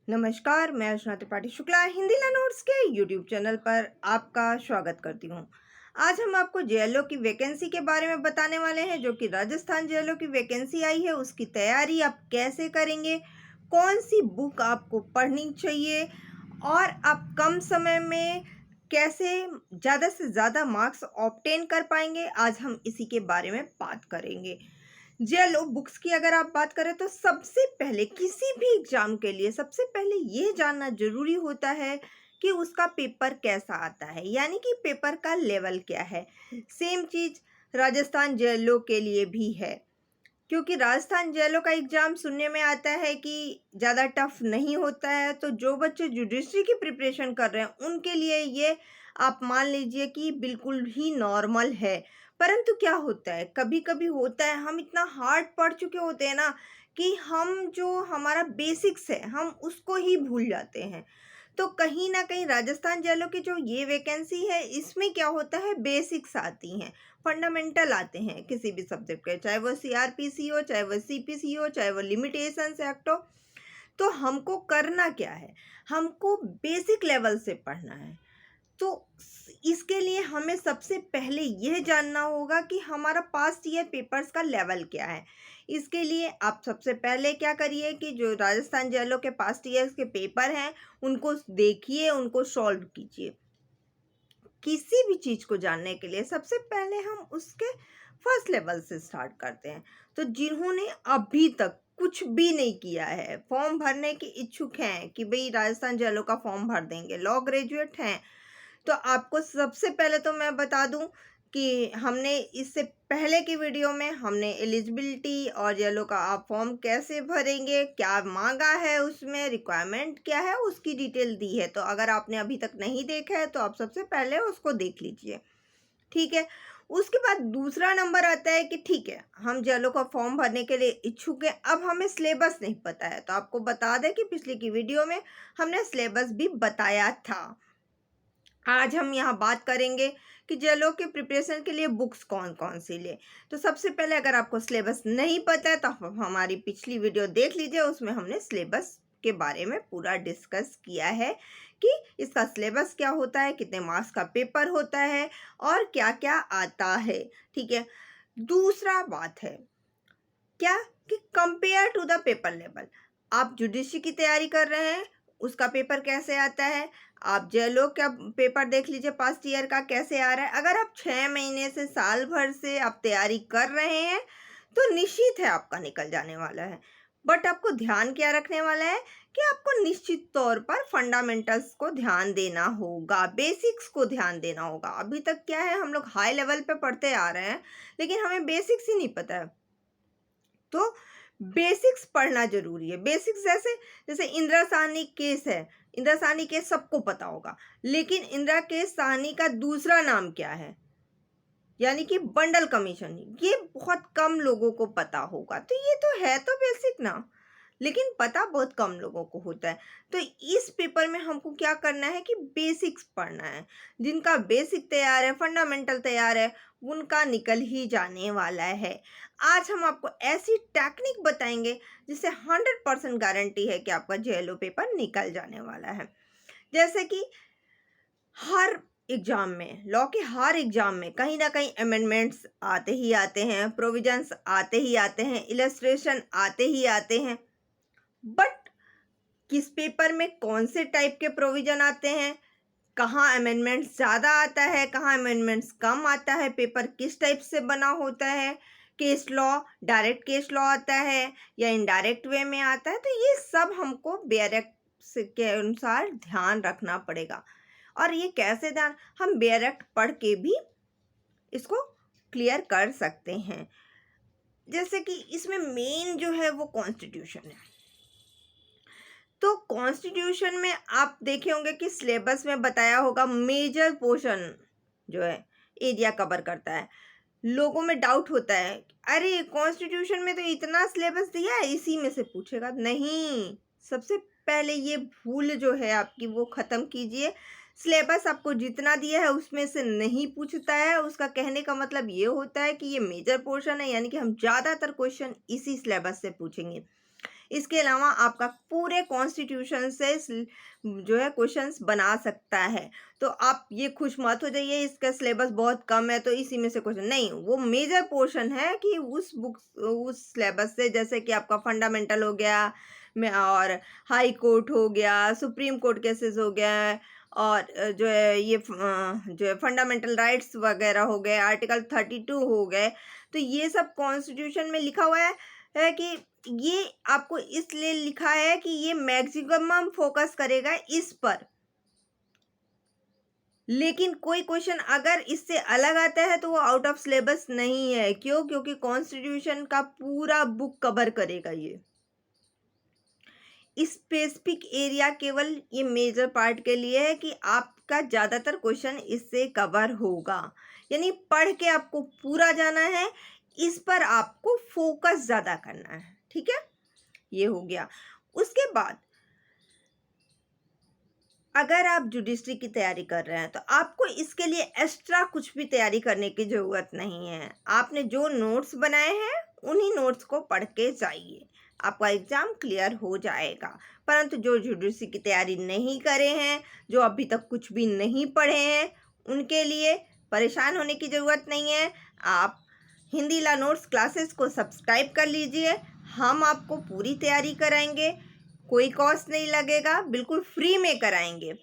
नमस्कार, मैं अर्चना त्रिपाठी शुक्ला हिंदी लर्नर्स के यूट्यूब चैनल पर आपका स्वागत करती हूँ। आज हम आपको जेएलओ की वैकेंसी के बारे में बताने वाले हैं, जो कि राजस्थान जेएलओ की वैकेंसी आई है। उसकी तैयारी आप कैसे करेंगे, कौन सी बुक आपको पढ़नी चाहिए और आप कम समय में कैसे ज़्यादा से ज़्यादा मार्क्स ऑब्टेन कर पाएंगे, आज हम इसी के बारे में बात करेंगे। जेएलओ बुक्स की अगर आप बात करें तो सबसे पहले किसी भी एग्जाम के लिए सबसे पहले ये जानना जरूरी होता है कि उसका पेपर कैसा आता है, यानी कि पेपर का लेवल क्या है। सेम चीज राजस्थान जेएलओ के लिए भी है, क्योंकि राजस्थान जेएलओ का एग्जाम सुनने में आता है कि ज़्यादा टफ नहीं होता है। तो जो बच्चे जुडिशरी की प्रिपरेशन कर रहे हैं उनके लिए ये आप मान लीजिए कि बिल्कुल ही नॉर्मल है। परंतु क्या होता है, कभी कभी होता है हम इतना हार्ड पढ़ चुके होते हैं ना कि हम जो हमारा बेसिक्स है हम उसको ही भूल जाते हैं। तो कहीं ना कहीं राजस्थान जेएलओ की जो ये वैकेंसी है इसमें क्या होता है, बेसिक्स आती हैं, फंडामेंटल आते हैं किसी भी सब्जेक्ट के, चाहे वो सीआरपीसी हो, चाहे वो सीपीसी हो, चाहे वो लिमिटेशंस एक्ट हो। तो हमको करना क्या है, हमको बेसिक लेवल से पढ़ना है। तो इसके लिए हमें सबसे पहले यह जानना होगा कि हमारा पास्ट ईयर पेपर्स का लेवल क्या है। इसके लिए आप सबसे पहले क्या करिए कि जो राजस्थान जेएलओ के पास्ट ईयर्स के पेपर हैं उनको देखिए, उनको सॉल्व कीजिए। किसी भी चीज़ को जानने के लिए सबसे पहले हम उसके फर्स्ट लेवल से स्टार्ट करते हैं। तो जिन्होंने अभी तक कुछ भी नहीं किया है, फॉर्म भरने के इच्छुक हैं कि भाई राजस्थान जेएलओ का फॉर्म भर देंगे, लॉ ग्रेजुएट हैं, तो आपको सबसे पहले तो मैं बता दूं कि हमने इससे पहले की वीडियो में हमने एलिजिबिलिटी और जेएलओ का आप फॉर्म कैसे भरेंगे, क्या मांगा है, उसमें रिक्वायरमेंट क्या है, उसकी डिटेल दी है। तो अगर आपने अभी तक नहीं देखा है तो आप सबसे पहले उसको देख लीजिए, ठीक है। उसके बाद दूसरा नंबर आता है कि ठीक है, हम जेएलओ का फॉर्म भरने के लिए इच्छुक हैं, अब हमें सिलेबस नहीं पता है। तो आपको बता दें कि पिछली की वीडियो में हमने सिलेबस भी बताया था। आज हम यहाँ बात करेंगे कि जेएलओ के प्रिपरेशन के लिए बुक्स कौन कौन सी ले। तो सबसे पहले अगर आपको सिलेबस नहीं पता है तो आप हमारी पिछली वीडियो देख लीजिए, उसमें हमने सिलेबस के बारे में पूरा डिस्कस किया है कि इसका सिलेबस क्या होता है, कितने मार्क्स का पेपर होता है और क्या क्या आता है, ठीक है। दूसरा बात है क्या कि compare to the paper level, आप जुडिशरी की तैयारी कर रहे हैं उसका पेपर कैसे आता है, आप जेएलओ का पेपर देख लीजिए पास्ट ईयर का कैसे आ रहा है। अगर आप 6 महीने से साल भर से आप तैयारी कर रहे हैं तो निश्चित है आपका निकल जाने वाला है। बट आपको ध्यान क्या रखने वाला है कि आपको निश्चित तौर पर फंडामेंटल्स को ध्यान देना होगा, बेसिक्स को ध्यान देना होगा। अभी तक क्या है, हम लोग हाई लेवल पे पढ़ते आ रहे हैं लेकिन हमें बेसिक्स ही नहीं पता है। तो बेसिक्स पढ़ना जरूरी है। बेसिक्स जैसे जैसे इंदिरा साहनी केस है, इंदिरा साहनी केस सबको पता होगा, लेकिन इंदिरा केस साहनी का दूसरा नाम क्या है, यानी कि बंडल कमीशन, ये बहुत कम लोगों को पता होगा। तो ये तो है तो बेसिक ना, लेकिन पता बहुत कम लोगों को होता है। तो इस पेपर में हमको क्या करना है कि बेसिक्स पढ़ना है। जिनका बेसिक तैयार है, फंडामेंटल तैयार है, उनका निकल ही जाने वाला है। आज हम आपको ऐसी टेक्निक बताएंगे जिससे 100% गारंटी है कि आपका जेएलओ पेपर निकल जाने वाला है। जैसे कि हर एग्जाम में, लॉ के हर एग्जाम में कहीं ना कहीं अमेंडमेंट्स आते ही आते हैं, प्रोविजंस आते ही आते हैं, इलस्ट्रेशन आते ही आते हैं। बट किस पेपर में कौन से टाइप के प्रोविजन आते हैं, कहाँ अमेंडमेंट्स ज़्यादा आता है, कहाँ अमेंडमेंट्स कम आता है, पेपर किस टाइप से बना होता है, case law, direct case law आता है या इनडायरेक्ट वे में आता है, तो ये सब हमको बेयरक्ट के अनुसार ध्यान रखना पड़ेगा। और ये कैसे ध्यान, हम बेयरक्ट पढ़ के भी इसको क्लियर कर सकते हैं। जैसे कि इसमें मेन जो है वो कॉन्स्टिट्यूशन है। तो कॉन्स्टिट्यूशन में आप देखे होंगे कि सिलेबस में बताया होगा मेजर पोर्शन जो है एरिया कवर करता है। लोगों में डाउट होता है, अरे कॉन्स्टिट्यूशन में तो इतना सिलेबस दिया है, इसी में से पूछेगा। नहीं, सबसे पहले ये भूल जो है आपकी वो ख़त्म कीजिए। सिलेबस आपको जितना दिया है उसमें से नहीं पूछता है, उसका कहने का मतलब ये होता है कि ये मेजर पोर्शन है, यानी कि हम ज़्यादातर क्वेश्चन इसी सिलेबस से पूछेंगे। इसके अलावा आपका पूरे कॉन्स्टिट्यूशन से जो है क्वेश्चंस बना सकता है। तो आप ये खुश मत हो जाइए इसका सिलेबस बहुत कम है तो इसी में से क्वेश्चन नहीं, वो मेजर पोर्शन है कि उस सिलेबस से, जैसे कि आपका फंडामेंटल हो गया में और हाई कोर्ट हो गया, सुप्रीम कोर्ट केसेस हो गया, और जो है ये जो है फंडामेंटल राइट्स वगैरह हो गए, आर्टिकल 32 हो गए। तो ये सब कॉन्स्टिट्यूशन में लिखा हुआ है कि ये आपको इसलिए लिखा है कि ये मैक्सिमम फोकस करेगा इस पर। लेकिन कोई क्वेश्चन अगर इससे अलग आता है तो वो आउट ऑफ सिलेबस नहीं है। क्यों? क्योंकि कॉन्स्टिट्यूशन का पूरा बुक कवर करेगा ये। स्पेसिफिक एरिया केवल ये मेजर पार्ट के लिए है कि आपका ज़्यादातर क्वेश्चन इससे कवर होगा, यानी पढ़ के आपको पूरा जाना है, इस पर आपको फोकस ज़्यादा करना है। ठीक है, ये हो गया। उसके बाद अगर आप जुडिशरी की तैयारी कर रहे हैं तो आपको इसके लिए एक्स्ट्रा कुछ भी तैयारी करने की ज़रूरत नहीं है। आपने जो नोट्स बनाए हैं उन्हीं नोट्स को पढ़ के जाइए, आपका एग्ज़ाम क्लियर हो जाएगा। परंतु जो जुडिशरी की तैयारी नहीं करे हैं, जो अभी तक कुछ भी नहीं पढ़े हैं, उनके लिए परेशान होने की ज़रूरत नहीं है। आप हिंदी ला नोट्स क्लासेस को सब्सक्राइब कर लीजिए। हम आपको पूरी तैयारी कराएंगे, कोई कॉस्ट नहीं लगेगा, बिल्कुल फ्री में कराएंगे।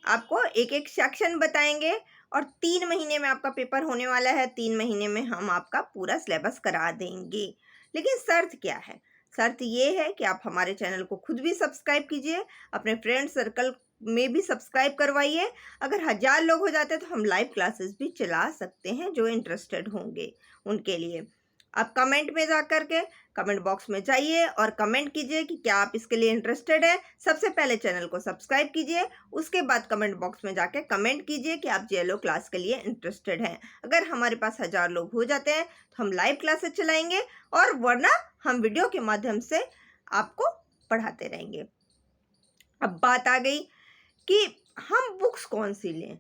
आपको एक एक सेक्शन बताएंगे और 3 महीने में आपका पेपर होने वाला है। 3 महीने में हम आपका पूरा सिलेबस करा देंगे। लेकिन शर्त क्या है? शर्त ये है कि आप हमारे चैनल को खुद भी सब्सक्राइब कीजिए, अपने फ्रेंड सर्कल में भी सब्सक्राइब करवाइए। अगर 1000 लोग हो जाते तो हम लाइव क्लासेस भी चला सकते हैं जो इंटरेस्टेड होंगे उनके लिए। आप कमेंट में जा कर के कमेंट बॉक्स में जाइए और कमेंट कीजिए कि क्या आप इसके लिए इंटरेस्टेड है। सबसे पहले चैनल को सब्सक्राइब कीजिए, उसके बाद कमेंट बॉक्स में जाके कमेंट कीजिए कि आप जेएलओ क्लास के लिए इंटरेस्टेड हैं। अगर हमारे पास 1000 लोग हो जाते हैं तो हम लाइव क्लासेस चलाएंगे, और वरना हम वीडियो के माध्यम से आपको पढ़ाते रहेंगे। अब बात आ गई कि हम बुक्स कौन सी लें।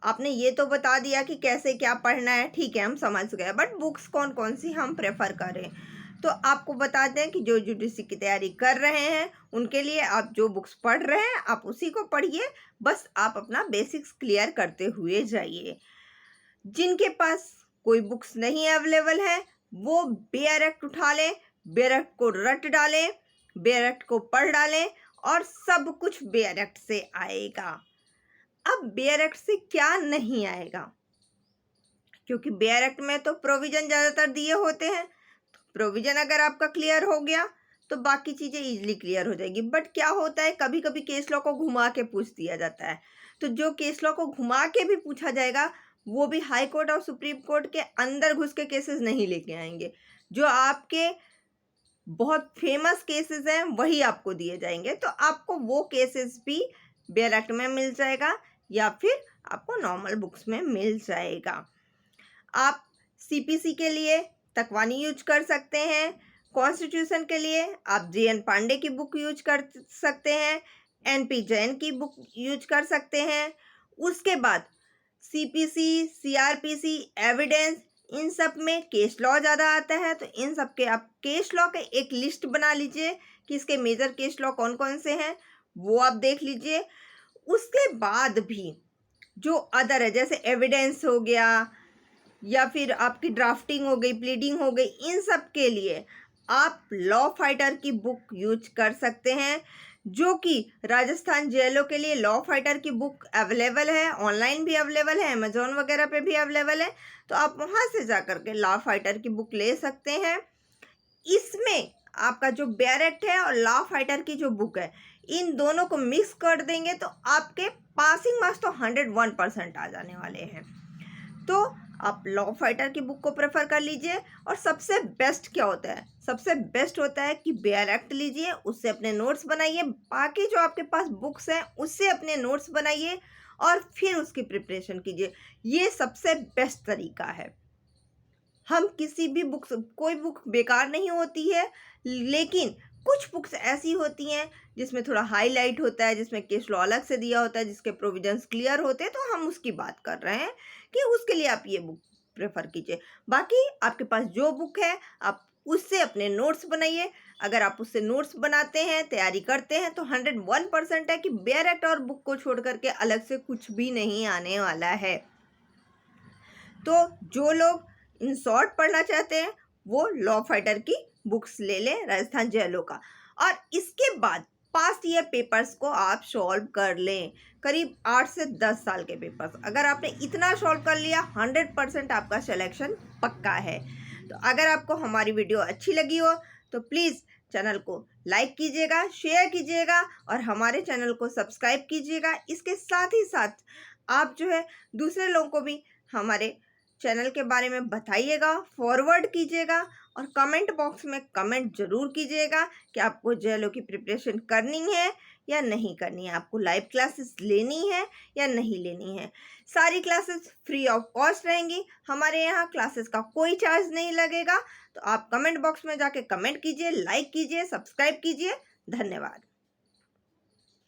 आपने ये तो बता दिया कि कैसे क्या पढ़ना है, ठीक है, हम समझ गए, बट बुक्स कौन कौन सी हम प्रेफर करें। तो आपको बता दें कि जो यूजीसी की तैयारी कर रहे हैं उनके लिए आप जो बुक्स पढ़ रहे हैं आप उसी को पढ़िए, बस आप अपना बेसिक्स क्लियर करते हुए जाइए। जिनके पास कोई बुक्स नहीं अवेलेबल है वो बेयर एक्ट उठा लें, बेयर एक्ट को रट डालें, बेयर एक्ट को पढ़ डालें और सब कुछ बेयर एक्ट से आएगा। अब बेयर एक्ट से क्या नहीं आएगा? क्योंकि बेयर एक्ट में तो प्रोविजन ज़्यादातर दिए होते हैं। प्रोविजन अगर आपका क्लियर हो गया तो बाकी चीज़ें इजीली क्लियर हो जाएगी। बट क्या होता है, कभी कभी केस लॉ को घुमा के पूछ दिया जाता है। तो जो केस लॉ को घुमा के भी पूछा जाएगा वो भी हाई कोर्ट और सुप्रीम कोर्ट के अंदर घुस के केसेस नहीं लेके आएंगे। जो आपके बहुत फेमस केसेस हैं वही आपको दिए जाएंगे। तो आपको वो केसेस भी बेयर एक्ट में मिल जाएगा या फिर आपको नॉर्मल बुक्स में मिल जाएगा। आप सीपीसी के लिए तकवानी यूज कर सकते हैं, कॉन्स्टिट्यूशन के लिए आप जीएन पांडे की बुक यूज कर सकते हैं, एनपी जैन की बुक यूज कर सकते हैं। उसके बाद सीपीसी, सीआरपीसी, एविडेंस, इन सब में केस लॉ ज़्यादा आता है। तो इन सब के आप केस लॉ के एक लिस्ट बना लीजिए कि इसके मेजर केस लॉ कौन कौन से हैं, वो आप देख लीजिए। उसके बाद भी जो अदर है, जैसे एविडेंस हो गया या फिर आपकी ड्राफ्टिंग हो गई, प्लीडिंग हो गई, इन सब के लिए आप लॉ फाइटर की बुक यूज कर सकते हैं, जो कि राजस्थान जेएलओ के लिए लॉ फाइटर की बुक अवेलेबल है, ऑनलाइन भी अवेलेबल है, अमेजोन वगैरह पे भी अवेलेबल है। तो आप वहाँ से जा कर के लॉ फाइटर की बुक ले सकते हैं। इसमें आपका जो बेयर एक्ट है और लॉ फाइटर की जो बुक है, इन दोनों को मिक्स कर देंगे तो आपके पासिंग मार्क्स तो 101% आ जाने वाले हैं। तो आप लॉ फाइटर की बुक को प्रेफर कर लीजिए। और सबसे बेस्ट क्या होता है? सबसे बेस्ट होता है कि बेयर एक्ट लीजिए, उससे अपने नोट्स बनाइए, बाकी जो आपके पास बुक्स हैं उससे अपने नोट्स बनाइए और फिर उसकी प्रिपरेशन कीजिए। ये सबसे बेस्ट तरीका है। हम किसी भी बुक, कोई बुक बेकार नहीं होती है, लेकिन कुछ बुक्स ऐसी होती हैं जिसमें थोड़ा हाईलाइट होता है, जिसमें केस लॉ अलग से दिया होता है, जिसके प्रोविजंस क्लियर होते हैं, तो हम उसकी बात कर रहे हैं कि उसके लिए आप ये बुक प्रेफर कीजिए। बाकी आपके पास जो बुक है आप उससे अपने नोट्स बनाइए, अगर आप उससे नोट्स बनाते हैं, तैयारी करते हैं, तो 101% है कि बेयर एक्ट और बुक को छोड़ करके अलग से कुछ भी नहीं आने वाला है। तो जो लोग इन शॉर्ट पढ़ना चाहते हैं वो लॉ फाइटर की बुक्स ले लें, राजस्थान जेएलओ का, और इसके बाद पास्ट ईयर पेपर्स को आप सॉल्व कर लें, करीब 8 से 10 साल के पेपर्स। अगर आपने इतना सॉल्व कर लिया 100% आपका सिलेक्शन पक्का है। तो अगर आपको हमारी वीडियो अच्छी लगी हो तो प्लीज़ चैनल को लाइक कीजिएगा, शेयर कीजिएगा और हमारे चैनल को सब्सक्राइब कीजिएगा। इसके साथ ही साथ आप जो है दूसरे लोगों को भी हमारे चैनल के बारे में बताइएगा, फॉरवर्ड कीजिएगा और कमेंट बॉक्स में कमेंट ज़रूर कीजिएगा कि आपको जेएलओ की प्रिपरेशन करनी है या नहीं करनी है, आपको लाइव क्लासेस लेनी है या नहीं लेनी है। सारी क्लासेस फ्री ऑफ कॉस्ट रहेंगी, हमारे यहाँ क्लासेस का कोई चार्ज नहीं लगेगा। तो आप कमेंट बॉक्स में जाके कमेंट कीजिए, लाइक कीजिए, सब्सक्राइब कीजिए। धन्यवाद।